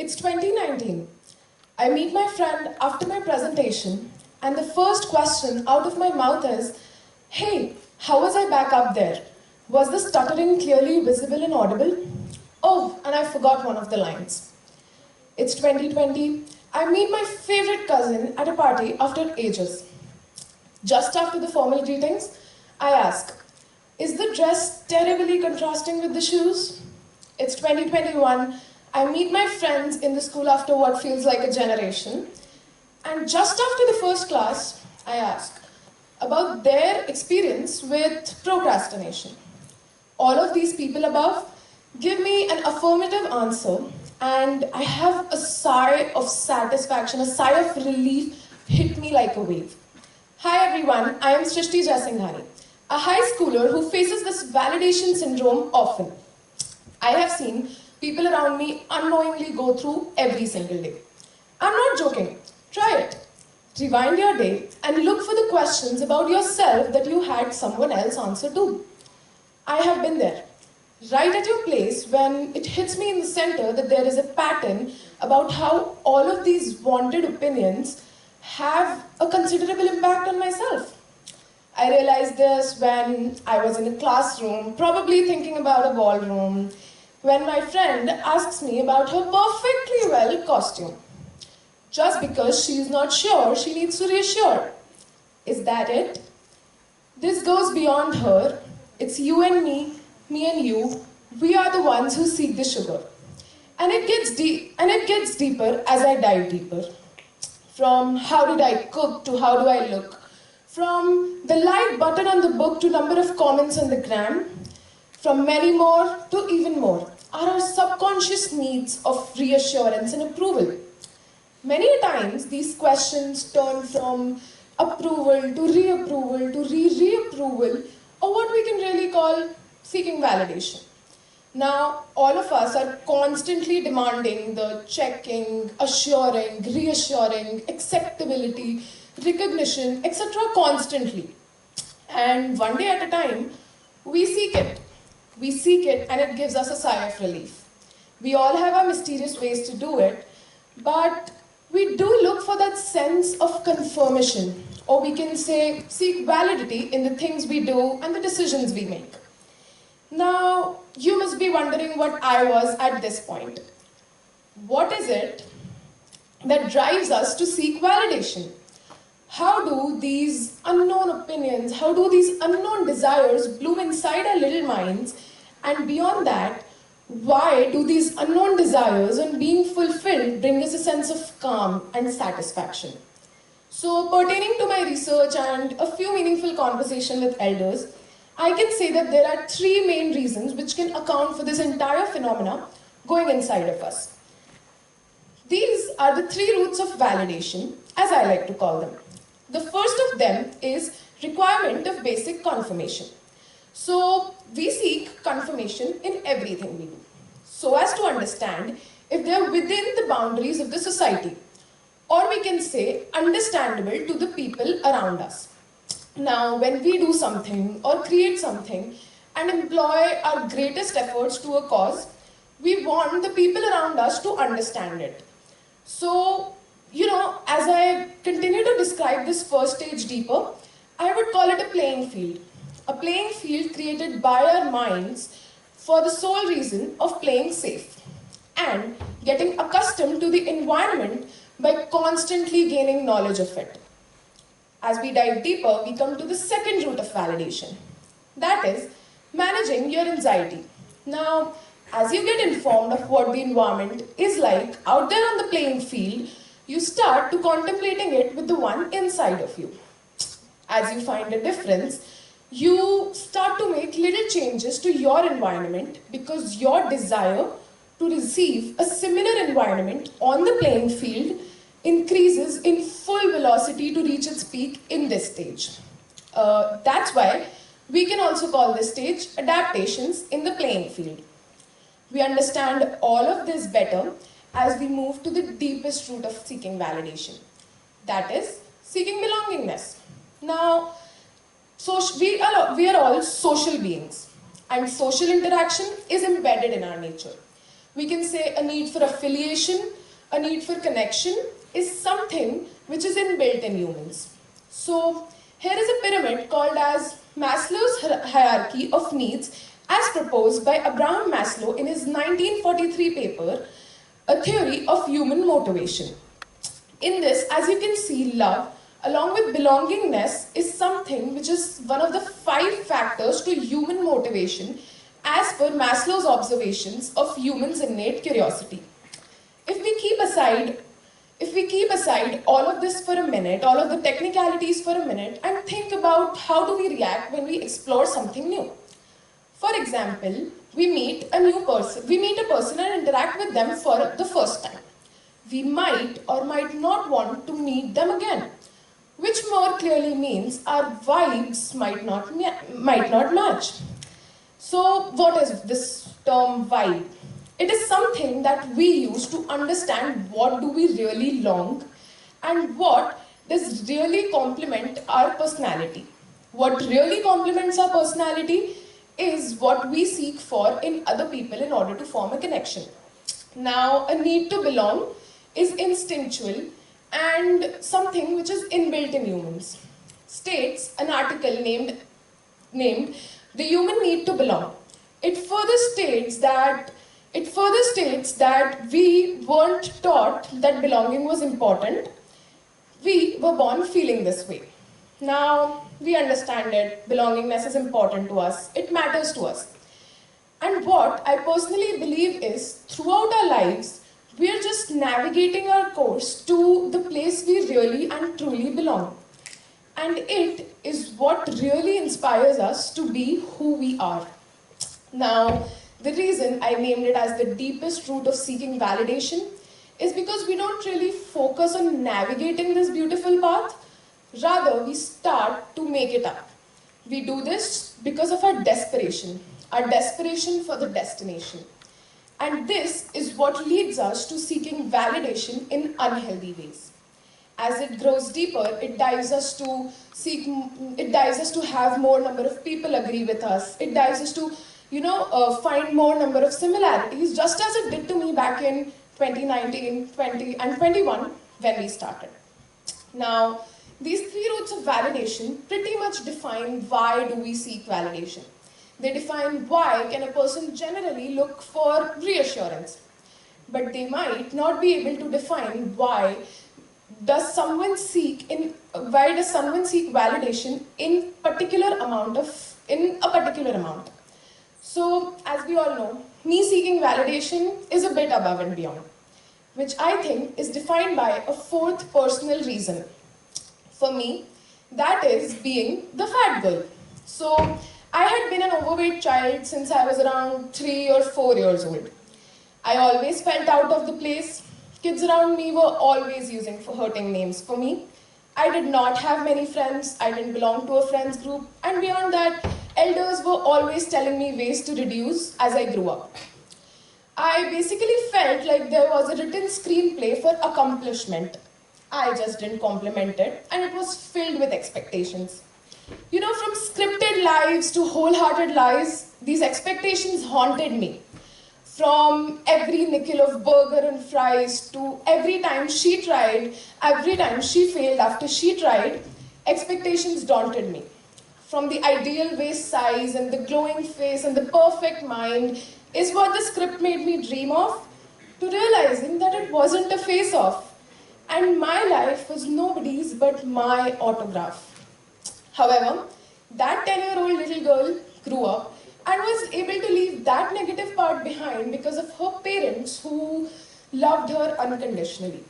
It's 2019. I meet my friend after my presentation, and the first question out of my mouth is, "Hey, how was I back up there? Was the stuttering clearly visible and audible? Oh, and I forgot one of the lines." It's 2020. I meet my favorite cousin at a party after ages. Just after the formal greetings, I ask, "Is the dress terribly contrasting with the shoes?" It's 2021. I meet my friends in the school after what feels like a generation. And just after the first class, I ask about their experience with procrastination. All of these people above give me an affirmative answer, and I have a sigh of satisfaction, a sigh of relief hit me like a wave. Hi everyone, I am Srishti Jaisinghani, a high schooler who faces this validation syndrome often. I have seen people around me unknowingly go through every single day. I'm not joking. Try it. Rewind your day and look for the questions about yourself that you had someone else answer to. I have been there. Right at your place when it hits me in the center that there is a pattern about how all of these wanted opinions have a considerable impact on myself. I realized this when I was in a classroom, probably thinking about a ballroom, when my friend asks me about her perfectly well costume, just because she is not sure she needs to reassure. Is that it? This goes beyond her. It's you and me and you. We are the ones who seek the sugar. And it gets deeper as I dive deeper. From how did I cook to how do I look. From the like button on the book to number of comments on the gram. From many more to even more are our subconscious needs of reassurance and approval. Many times these questions turn from approval to reapproval to re-reapproval, or what we can really call seeking validation. Now, all of us are constantly demanding the checking, assuring, reassuring, acceptability, recognition, etc. constantly. And one day at a time, we seek it. We seek it and it gives us a sigh of relief. We all have our mysterious ways to do it, but we do look for that sense of confirmation, or we can say seek validity in the things we do and the decisions we make. Now, you must be wondering what I was at this point. What is it that drives us to seek validation? How do these unknown opinions, how do these unknown desires bloom inside our little minds? And beyond that, why do these unknown desires on being fulfilled bring us a sense of calm and satisfaction? So, pertaining to my research and a few meaningful conversations with elders, I can say that there are three main reasons which can account for this entire phenomena going inside of us. These are the three roots of validation, as I like to call them. The first of them is requirement of basic confirmation. So we seek confirmation in everything we do, so as to understand if they are within the boundaries of the society, or we can say understandable to the people around us. Now, when we do something or create something and employ our greatest efforts to a cause, we want the people around us to understand it. So, as I continue to describe this first stage deeper, I would call it a playing field. A playing field created by our minds for the sole reason of playing safe and getting accustomed to the environment by constantly gaining knowledge of it. As we dive deeper, we come to the second root of validation. That is, managing your anxiety. Now, as you get informed of what the environment is like out there on the playing field, you start to contemplating it with the one inside of you. As you find a difference, you start to make little changes to your environment because your desire to receive a similar environment on the playing field increases in full velocity to reach its peak in this stage. That's why we can also call this stage adaptations in the playing field. We understand all of this better as we move to the deepest root of seeking validation. That is, seeking belongingness. Now, we are all social beings, and social interaction is embedded in our nature. We can say a need for affiliation, a need for connection is something which is inbuilt in humans. So here is a pyramid called as Maslow's hierarchy of needs as proposed by Abraham Maslow in his 1943 paper, A Theory of Human Motivation. In this, as you can see, love along with belongingness is something which is one of the 5 factors to human motivation as per Maslow's observations of humans' innate curiosity. If we keep aside all of this for a minute, all of the technicalities for a minute, and think about how do we react when we explore something new. For example, we meet a person and interact with them for the first time. We might or might not want to meet them again, which more clearly means our vibes might not match. So what is this term vibe? It is something that we use to understand what do we really long and what does really complement our personality. What really complements our personality is what we seek for in other people in order to form a connection. Now, a need to belong is instinctual and something which is inbuilt in humans. States an article named The Human Need to Belong. It further states that we weren't taught that belonging was important. We were born feeling this way. Now, we understand it. Belongingness is important to us. It matters to us. And what I personally believe is, throughout our lives, we are just navigating our course to the place we really and truly belong. And it is what really inspires us to be who we are. Now, the reason I named it as the deepest root of seeking validation is because we don't really focus on navigating this beautiful path. Rather, we start to make it up. We do this because of our desperation for the destination. And this is what leads us to seeking validation in unhealthy ways. As it grows deeper, it dives us to have more number of people agree with us. It dives us to, find more number of similarities, just as it did to me back in 2019, 20, and 21 when we started. Now, these 3 roots of validation pretty much define why do we seek validation. They define why can a person generally look for reassurance. But they might not be able to define why does someone seek validation in a particular amount. So, as we all know, me seeking validation is a bit above and beyond, which I think is defined by a 4th personal reason. For me, that is being the fat girl. So, I had been an overweight child since I was around 3 or 4 years old. I always felt out of the place. Kids around me were always using hurting names for me. I did not have many friends. I didn't belong to a friends group. And beyond that, elders were always telling me ways to reduce as I grew up. I basically felt like there was a written screenplay for accomplishment. I just didn't compliment it, and it was filled with expectations. From scripted lives to wholehearted lies, these expectations haunted me. From every nickel of burger and fries to every time she failed after she tried, expectations daunted me. From the ideal waist size and the glowing face and the perfect mind is what the script made me dream of, to realizing that it wasn't a face-off. And my life was nobody's but my autograph. However, that 10-year-old little girl grew up and was able to leave that negative part behind because of her parents who loved her unconditionally.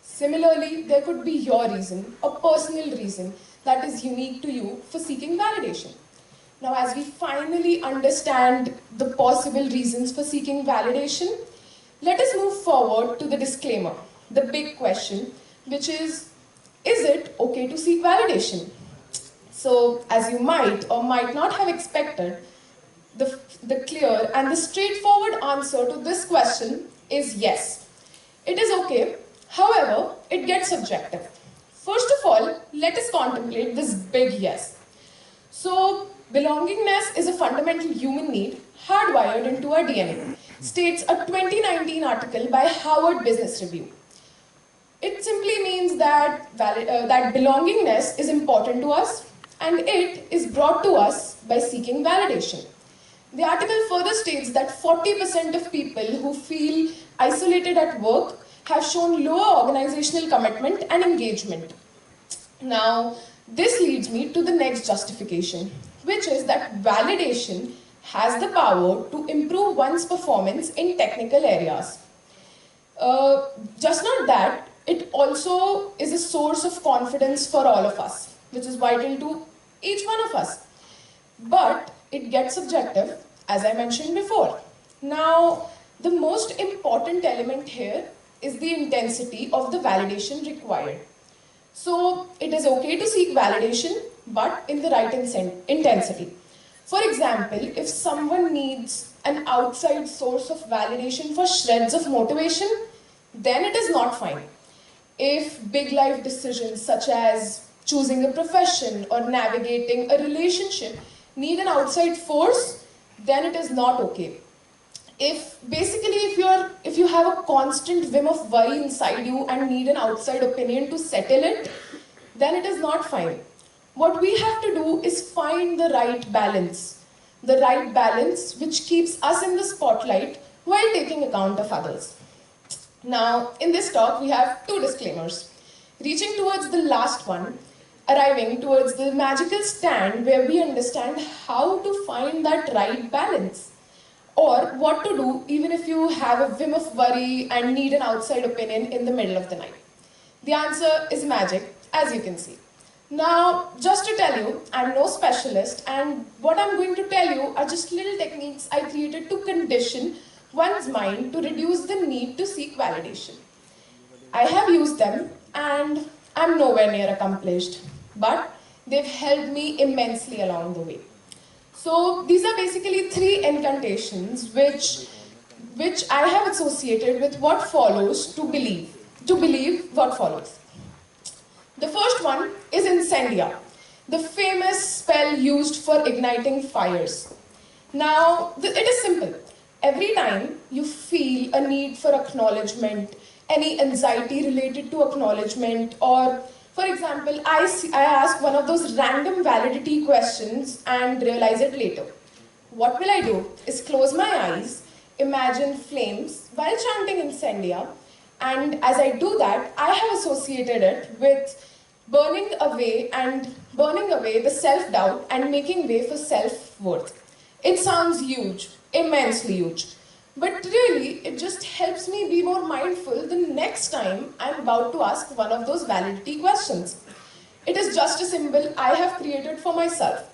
Similarly, there could be your reason, a personal reason that is unique to you for seeking validation. Now, as we finally understand the possible reasons for seeking validation, let us move forward to the disclaimer, the big question, which is it okay to seek validation? So, as you might or might not have expected, the clear and the straightforward answer to this question is yes. It is okay, however, it gets subjective. First of all, let us contemplate this big yes. So, belongingness is a fundamental human need hardwired into our DNA. states a 2019 article by Harvard Business Review. It simply means that, that belongingness is important to us and it is brought to us by seeking validation. The article further states that 40% of people who feel isolated at work have shown lower organizational commitment and engagement. Now, this leads me to the next justification, which is that validation has the power to improve one's performance in technical areas. Just not that, it also is a source of confidence for all of us, which is vital to each one of us. But it gets subjective, as I mentioned before. Now, the most important element here is the intensity of the validation required. So, it is okay to seek validation, but in the right intensity. For example, if someone needs an outside source of validation for shreds of motivation, then it is not fine. If big life decisions such as choosing a profession or navigating a relationship need an outside force, then it is not okay. If you have a constant whim of worry inside you and need an outside opinion to settle it, then it is not fine. What we have to do is find the right balance which keeps us in the spotlight while taking account of others. Now, in this talk, we have two disclaimers. Reaching towards the last one, arriving towards the magical stand where we understand how to find that right balance. Or what to do even if you have a whim of worry and need an outside opinion in the middle of the night. The answer is magic, as you can see. Now, just to tell you, I'm no specialist, and what I'm going to tell you are just little techniques I created to condition one's mind to reduce the need to seek validation. I have used them and I'm nowhere near accomplished, but they've helped me immensely along the way. So these are basically 3 incantations which I have associated with what follows to believe what follows. The first one is incendia, the famous spell used for igniting fires. Now, it is simple. Every time you feel a need for acknowledgement, any anxiety related to acknowledgement, or for example, I ask one of those random validity questions and realize it later. What will I do is close my eyes, imagine flames while chanting incendia, and as I do that, I have associated it with burning away the self-doubt and making way for self-worth. It sounds huge, immensely huge. But really, it just helps me be more mindful the next time I'm about to ask one of those validity questions. It is just a symbol I have created for myself.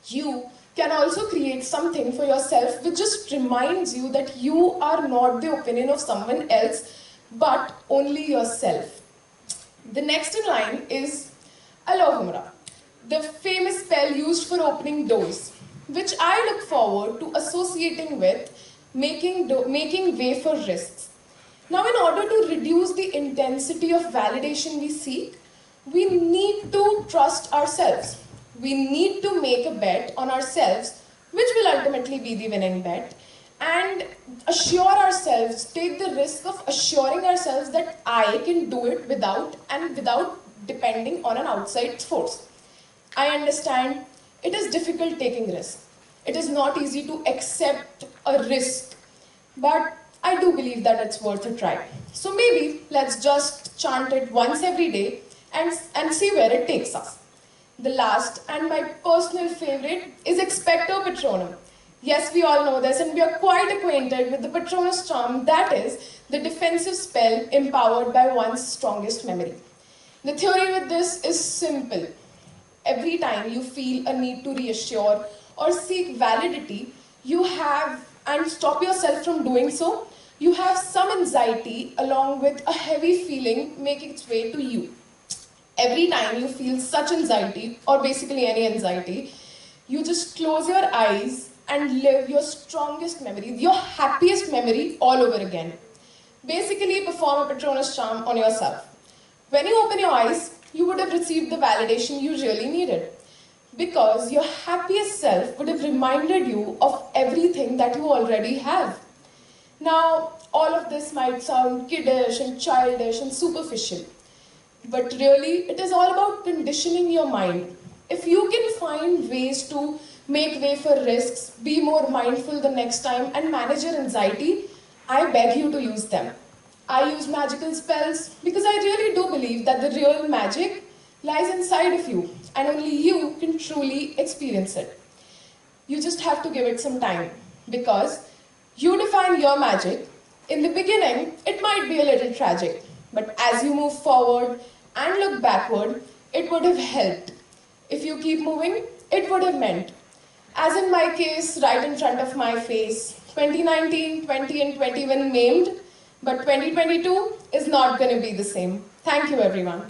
You can also create something for yourself which just reminds you that you are not the opinion of someone else, but only yourself. The next in line is Alohomra, the famous spell used for opening doors, which I look forward to associating with making way for risks. Now, in order to reduce the intensity of validation we seek, we need to trust ourselves. We need to make a bet on ourselves, which will ultimately be the winning bet, and assure ourselves, take the risk of assuring ourselves that I can do it without depending on an outside force. I understand it is difficult taking risks. It is not easy to accept a risk, but I do believe that it's worth a try. So maybe let's just chant it once every day and see where it takes us. The last and my personal favorite is EXPECTO PATRONUM. Yes, we all know this and we are quite acquainted with the Patronus charm, that is, the defensive spell empowered by one's strongest memory. The theory with this is simple. Every time you feel a need to reassure or seek validity, and stop yourself from doing so, you have some anxiety along with a heavy feeling making its way to you. Every time you feel such anxiety, or basically any anxiety, you just close your eyes and live your strongest memory, your happiest memory all over again. Basically perform a Patronus charm on yourself. When you open your eyes, you would have received the validation you really needed, because your happiest self would have reminded you of everything that you already have. Now, all of this might sound kiddish and childish and superficial, but really, it is all about conditioning your mind. If you can find ways to make way for risks, be more mindful the next time, and manage your anxiety, I beg you to use them. I use magical spells because I really do believe that the real magic lies inside of you, and only you can truly experience it. You just have to give it some time, because you define your magic. In the beginning, it might be a little tragic, but as you move forward and look backward, it would have helped. If you keep moving, it would have meant. As in my case, right in front of my face, 2019, 20 and 21 maimed, but 2022 is not going to be the same. Thank you, everyone.